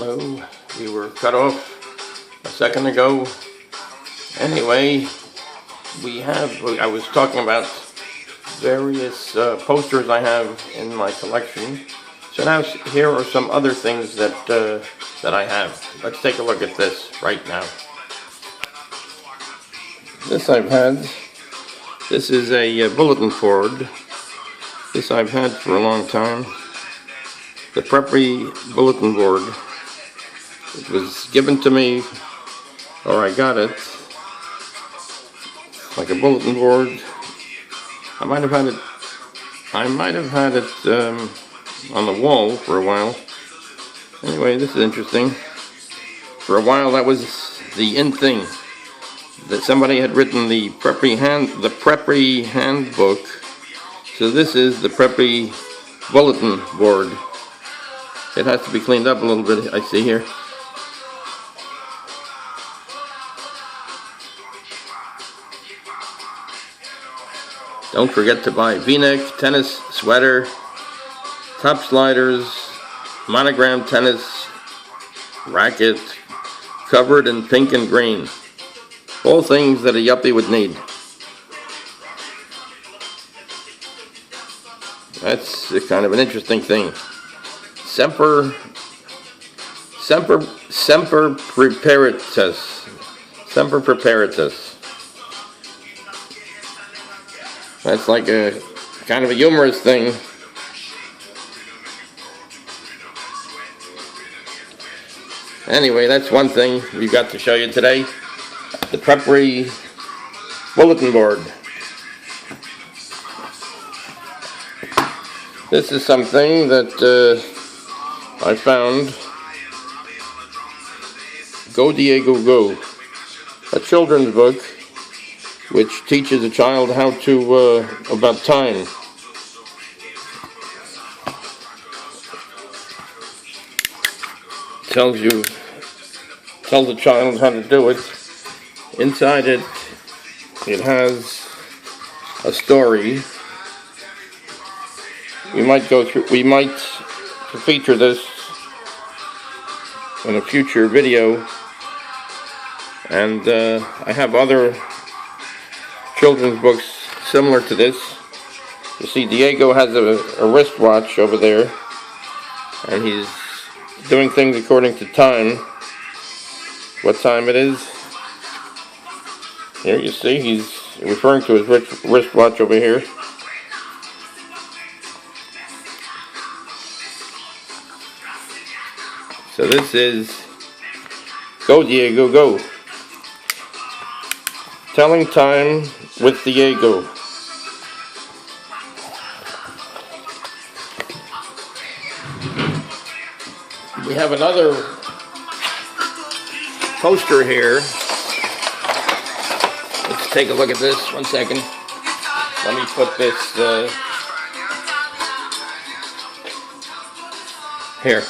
Hello, we were cut off a second ago. Anyway, I was talking about various posters I have in my collection. So now here are some other things that I have. Let's take a look at this right now. This I've had. This is a bulletin board. This I've had for a long time. The Preppy bulletin board. It was given to me, or I got it, like a bulletin board. I might have had it on the wall for a while. Anyway, this is interesting. For a while, that was the in thing. That somebody had written the Preppy handbook. So this is the Preppy bulletin board. It has to be cleaned up a little bit, I see here. Don't forget to buy V-neck, tennis sweater, top sliders, monogram tennis racket, covered in pink and green. All things that a yuppie would need. That's kind of an interesting thing. Semper Preparatus. Semper Preparatus. That's like a kind of a humorous thing. Anyway, that's one thing we've got to show you today. The Preppy bulletin board. This is something that I found. Go Diego Go. A children's book which teaches a child how to, about time. Tells the child how to do it. Inside it, it has a story. We might feature this in a future video. And I have other children's books similar to this. You see, Diego has a wristwatch over there, and he's doing things according to time. What time it is? Here you see, he's referring to his wristwatch over here. So this is Go Diego Go. Telling time with Diego. We have another poster here. Let's take a look at this. 1 second. Let me put this here.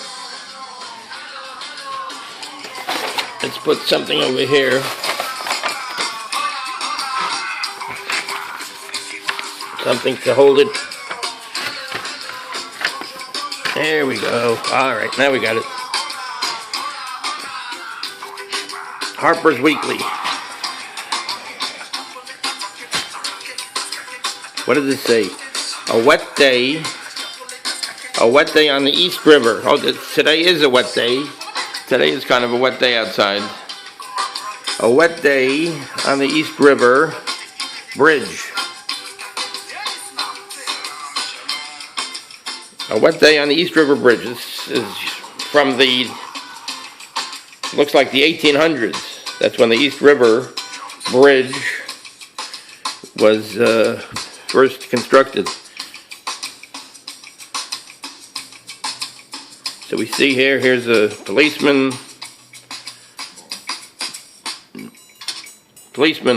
Let's put something over here. Something to hold it. There we go. Alright, now we got it. Harper's Weekly. What does it say? A wet day. A wet day on the East River. Oh, today is a wet day. Today is kind of a wet day outside. A wet day on the East River Bridge. A wet day on the East River Bridge. This is from looks like the 1800s. That's when the East River Bridge was first constructed. So we see here's a policeman,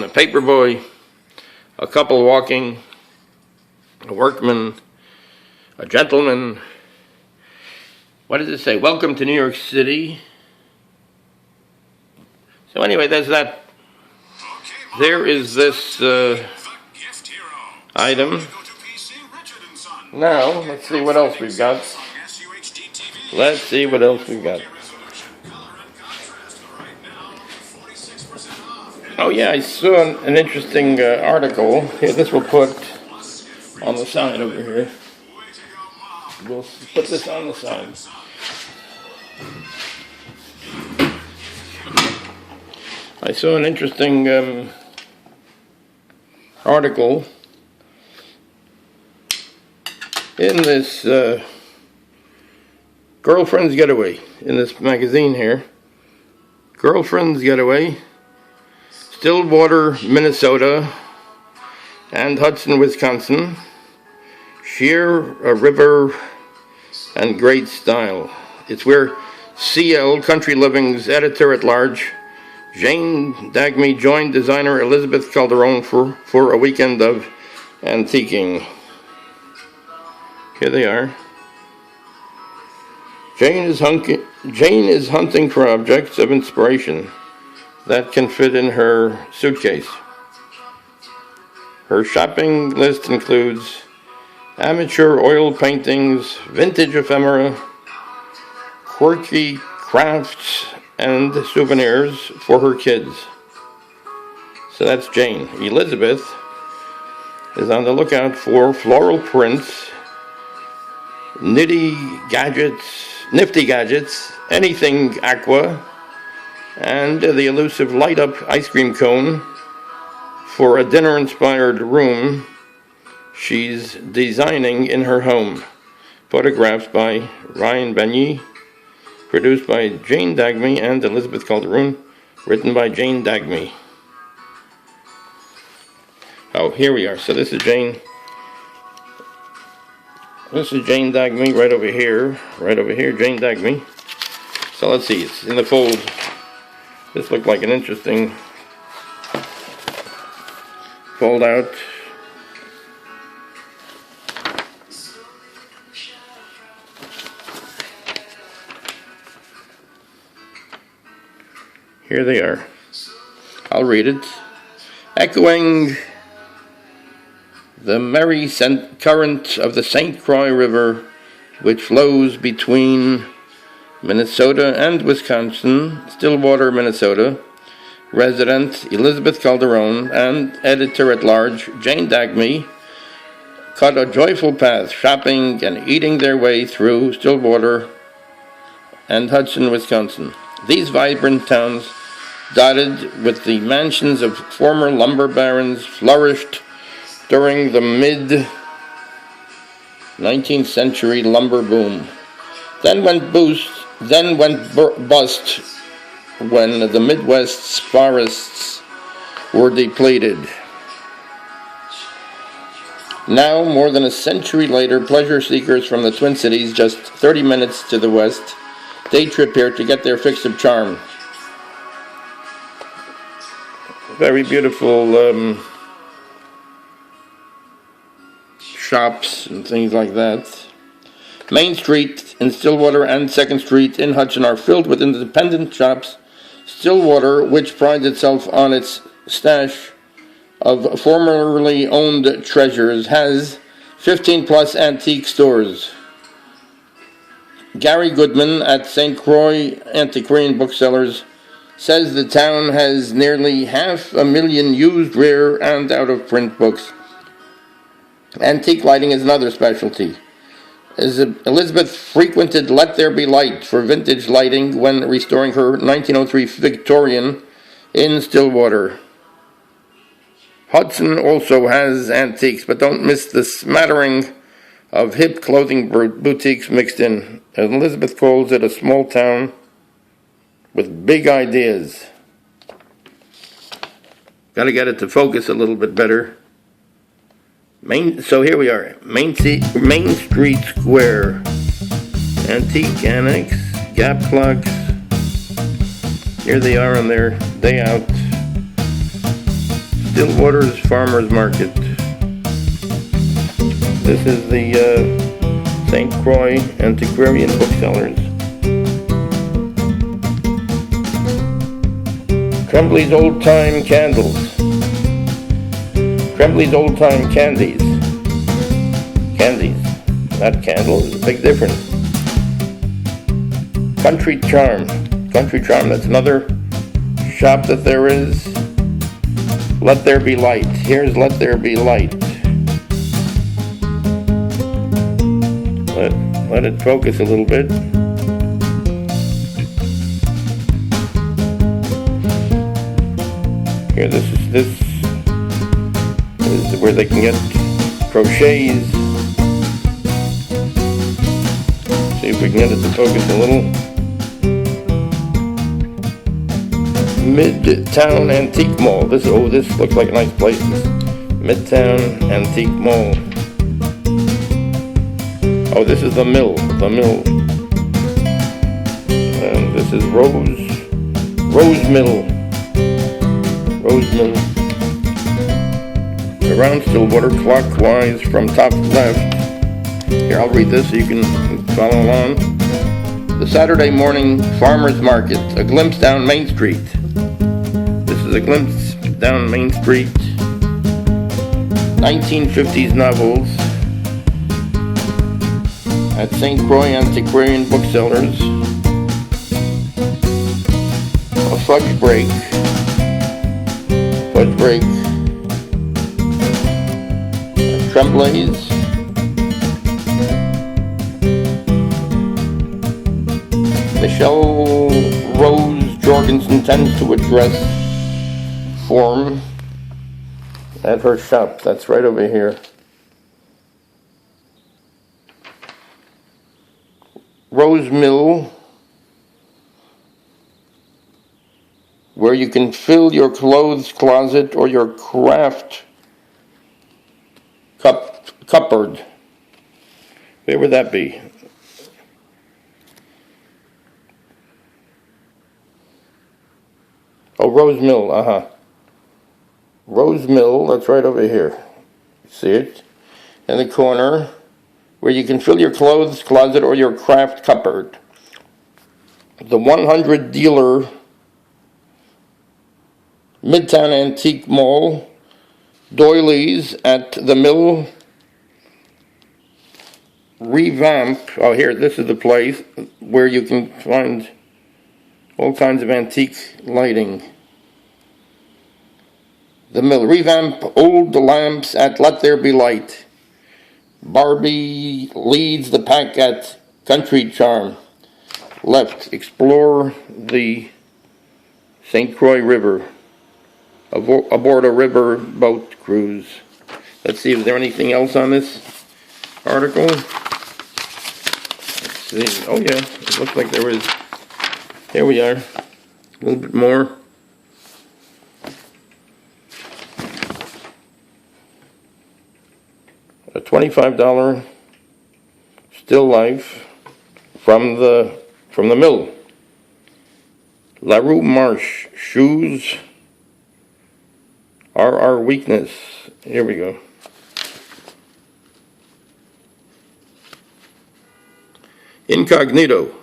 a paperboy, a couple walking, a workman, a gentleman. What does it say? Welcome to New York City. So anyway, there's that. There is this item. Now, let's see what else we've got. Let's see what else we've got. Oh yeah, I saw an interesting article. Here, this we'll put on the side over here. We'll put this on the side. I saw an interesting article in this Girlfriend's Getaway, in this magazine here. Girlfriend's Getaway, Stillwater, Minnesota, and Hudson, Wisconsin. Sheer a river and great style. It's where CL Country Living's editor-at-large, Jane Dagmy, joined designer Elizabeth Calderon for a weekend of antiquing. Here they are. Jane is hunting for objects of inspiration that can fit in her suitcase. Her shopping list includes amateur oil paintings, vintage ephemera, quirky crafts, and souvenirs for her kids. So that's Jane. Elizabeth is on the lookout for floral prints, nifty gadgets, anything aqua, and the elusive light-up ice cream cone for a dinner-inspired room she's designing in her home. Photographs by Ryan Benyi, produced by Jane Dagmy and Elizabeth Calderon, written by Jane Dagmy. Oh, here we are. So this is Jane. This is Jane Dagmy right over here, Jane Dagmy. So let's see, it's in the fold. This looked like an interesting fold out. Here they are. I'll read it. Echoing the merry current of the St. Croix River, which flows between Minnesota and Wisconsin, Stillwater, Minnesota, resident Elizabeth Calderon and editor-at-large Jane Dagmy cut a joyful path, shopping and eating their way through Stillwater and Hudson, Wisconsin. These vibrant towns, dotted with the mansions of former lumber barons, flourished during the mid-19th century lumber boom. Then went bust when the Midwest's forests were depleted. Now, more than a century later, pleasure seekers from the Twin Cities, just 30 minutes to the west, day trip here to get their fix of charm. Very beautiful shops and things like that. Main Street in Stillwater and 2nd Street in Hudson are filled with independent shops. Stillwater, which prides itself on its stash of formerly owned treasures, has 15-plus antique stores. Gary Goodman at St. Croix Antiquarian Booksellers says the town has nearly 500,000 used, rare, and out-of-print books. Antique lighting is another specialty. As Elizabeth frequented Let There Be Light for vintage lighting when restoring her 1903 Victorian in Stillwater. Hudson also has antiques, but don't miss the smattering of hip clothing boutiques mixed in. Elizabeth calls it a small town with big ideas. Got to get it to focus a little bit better. So here we are, Main Street Square, Antique Annex, Gap Clocks. Here they are on their day out. Stillwater's Farmers Market. This is the St. Croix Antiquarian Booksellers. Tremblay's Old Time Candles. Tremblay's Old Time Candies. Candies, not candles, there's a big difference. Country Charm, that's another shop that there is. Let There Be Light. Here's Let There Be Light. Let it focus a little bit. Here, this is where they can get crochets. See if we can get it to focus a little. Midtown Antique Mall. This looks like a nice place. Midtown Antique Mall. Oh, this is the mill. And this is Rose Mill. Around Stillwater, clockwise from top left. Here, I'll read this so you can follow along. The Saturday morning farmers market, a glimpse down Main Street. This is a glimpse down Main Street. 1950s novels at St. Croix Antiquarian Booksellers. A fudge break. Tremblays. Michelle Rose Jorgensen tends to address form at her shop. That's right over here. Rose Mill, where you can fill your clothes closet or your craft cupboard. Where would that be? Oh, Rose Mill, Rose Mill, that's right over here. See it? In the corner, where you can fill your clothes closet or your craft cupboard. The 100 dealer Midtown Antique Mall, doilies at the mill, revamp. Oh, here, this is the place where you can find all kinds of antique lighting. The mill, revamp old lamps at Let There Be Light. Barbie leads the pack at Country Charm. Left, explore the St. Croix River. Aboard a river boat cruise. Let's see, is there anything else on this article? Let's see. Oh yeah, it looks like there was. Here we are. A little bit more. A $25 still life from the mill. LaRue Marsh shoes are our weakness. Here we go. Incognito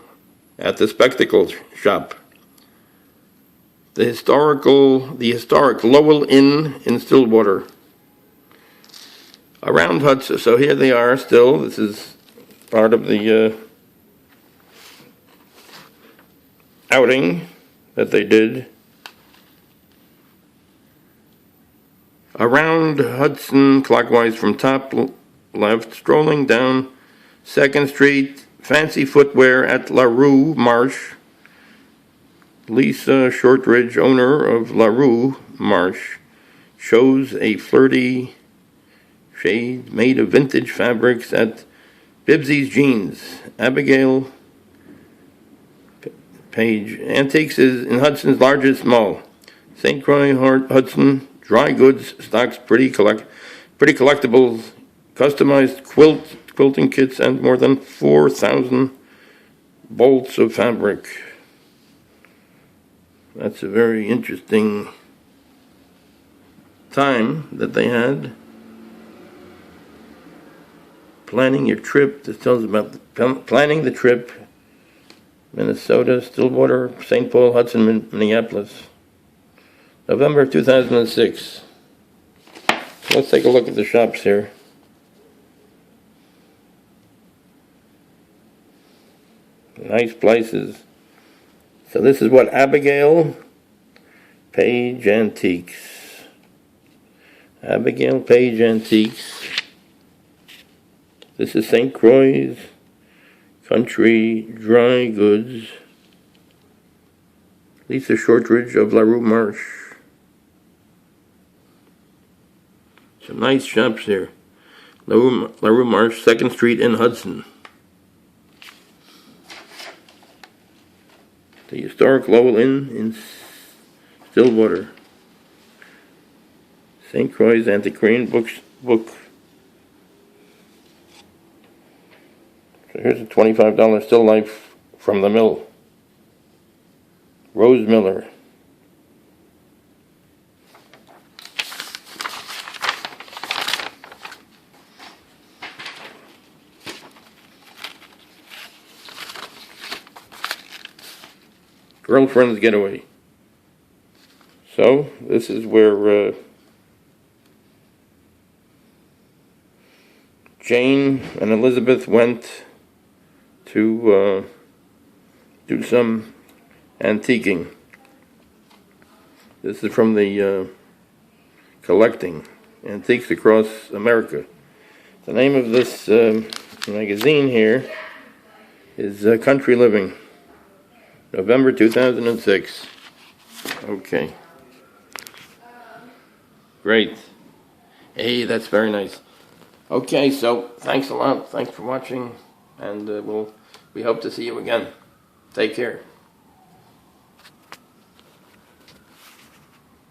at the spectacle shop. The historic Lowell Inn in Stillwater. Around Hudson. So here they are still. This is part of the outing that they did. Around Hudson, clockwise from top left, strolling down 2nd Street, fancy footwear at LaRue Marsh. Lisa Shortridge, owner of LaRue Marsh, shows a flirty shade made of vintage fabrics at Bibbsy's Jeans. Abigail Page, Antiques is in Hudson's largest mall. St. Croix Hudson. Dry goods stocks pretty collectibles, customized quilting kits, and more than 4,000 bolts of fabric. That's a very interesting time that they had. Planning your trip. This tells about planning the trip. Minnesota, Stillwater, St. Paul, Hudson, Minneapolis. November 2006. Let's take a look at the shops here. Nice places. So this is what Abigail Page Antiques. Abigail Page Antiques. This is St. Croix Country Dry Goods. Lisa Shortridge of LaRue Marsh. Some nice shops here. LaRue Marsh, 2nd Street in Hudson. The historic Lowell Inn in Stillwater. St. Croix Antiquarian book. So here's a $25 still life from the mill. Rose Miller. Girlfriend's Getaway. So this is where Jane and Elizabeth went to do some antiquing. This is from the Collecting Antiques Across America. The name of this magazine here is Country Living, November 2006. Okay. Great. Hey, that's very nice. Okay, so thanks a lot. Thanks for watching, and we hope to see you again. Take care.